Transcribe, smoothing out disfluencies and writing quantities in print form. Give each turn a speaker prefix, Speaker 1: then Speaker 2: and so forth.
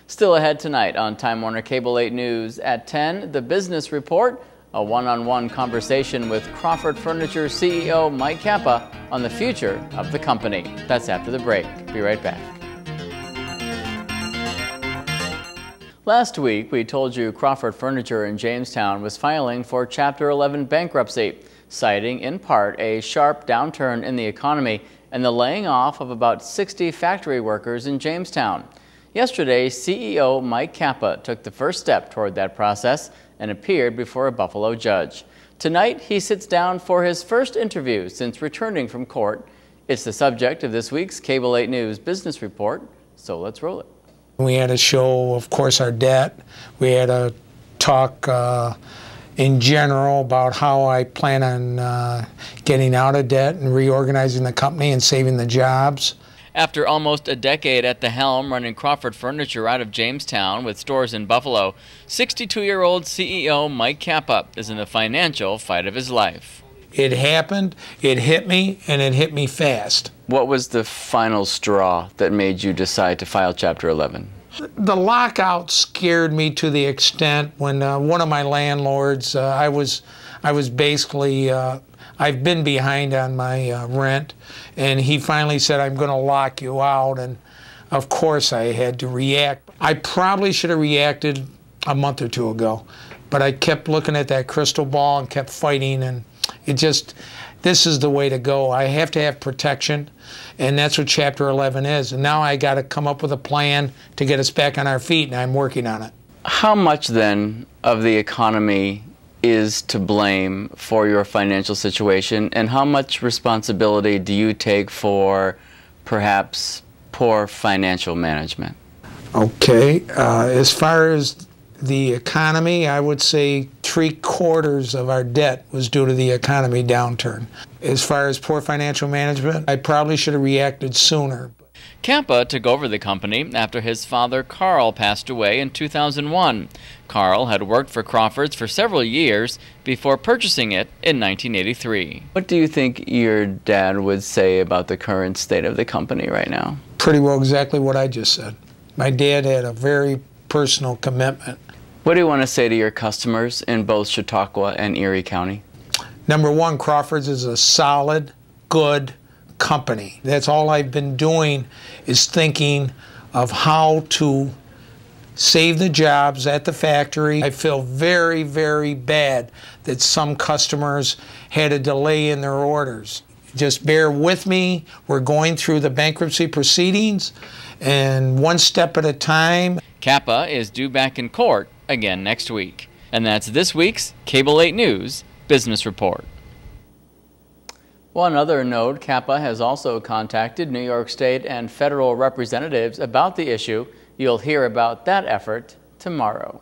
Speaker 1: Still ahead tonight on Time Warner Cable 8 News at 10, the Business Report, a one-on-one conversation with Crawford Furniture CEO Mike Cappa on the future of the company. That's after the break. Be right back. Last week, we told you Crawford Furniture in Jamestown was filing for Chapter 11 bankruptcy, citing in part a sharp downturn in the economy and the laying off of about 60 factory workers in Jamestown. Yesterday, CEO Mike Cappa took the first step toward that process and appeared before a Buffalo judge. Tonight, he sits down for his first interview since returning from court. It's the subject of this week's Cable 8 News Business Report, so let's roll it.
Speaker 2: We had to show, of course, our debt. We had to talk in general about how I plan on getting out of debt and reorganizing the company and saving the jobs.
Speaker 1: After almost a decade at the helm running Crawford Furniture out of Jamestown with stores in Buffalo, 62-year-old CEO Mike Cappa is in the financial fight of his life.
Speaker 2: It happened, it hit me, and it hit me fast.
Speaker 1: What was the final straw that made you decide to file Chapter 11?
Speaker 2: The lockout scared me to the extent when one of my landlords, I was basically, I've been behind on my rent, and he finally said, I'm going to lock you out, and of course I had to react. I probably should have reacted a month or two ago, but I kept looking at that crystal ball and kept fighting, and it just, this is the way to go. I have to have protection, and that's what Chapter 11 is. And now I got to come up with a plan to get us back on our feet, and I'm working on it.
Speaker 1: How much then of the economy is to blame for your financial situation, and how much responsibility do you take for perhaps poor financial management?
Speaker 2: Okay, as far as the economy, I would say 3/4 of our debt was due to the economy downturn. As far as poor financial management, I probably should have reacted sooner.
Speaker 1: Cappa took over the company after his father Carl passed away in 2001. Carl had worked for Crawford's for several years before purchasing it in 1983. What do you think your dad would say about the current state of the company right now?
Speaker 2: Pretty well exactly what I just said. My dad had a very personal commitment.
Speaker 1: What do you want to say to your customers in both Chautauqua and Erie County?
Speaker 2: Number one, Crawford's is a solid, good company. That's all I've been doing is thinking of how to save the jobs at the factory. I feel very, very bad that some customers had a delay in their orders. Just bear with me. We're going through the bankruptcy proceedings, and one step at a time.
Speaker 1: Cappa is due back in court again next week. And that's this week's Cable 8 News Business Report. One other note, Cappa has also contacted New York State and federal representatives about the issue. You'll hear about that effort tomorrow.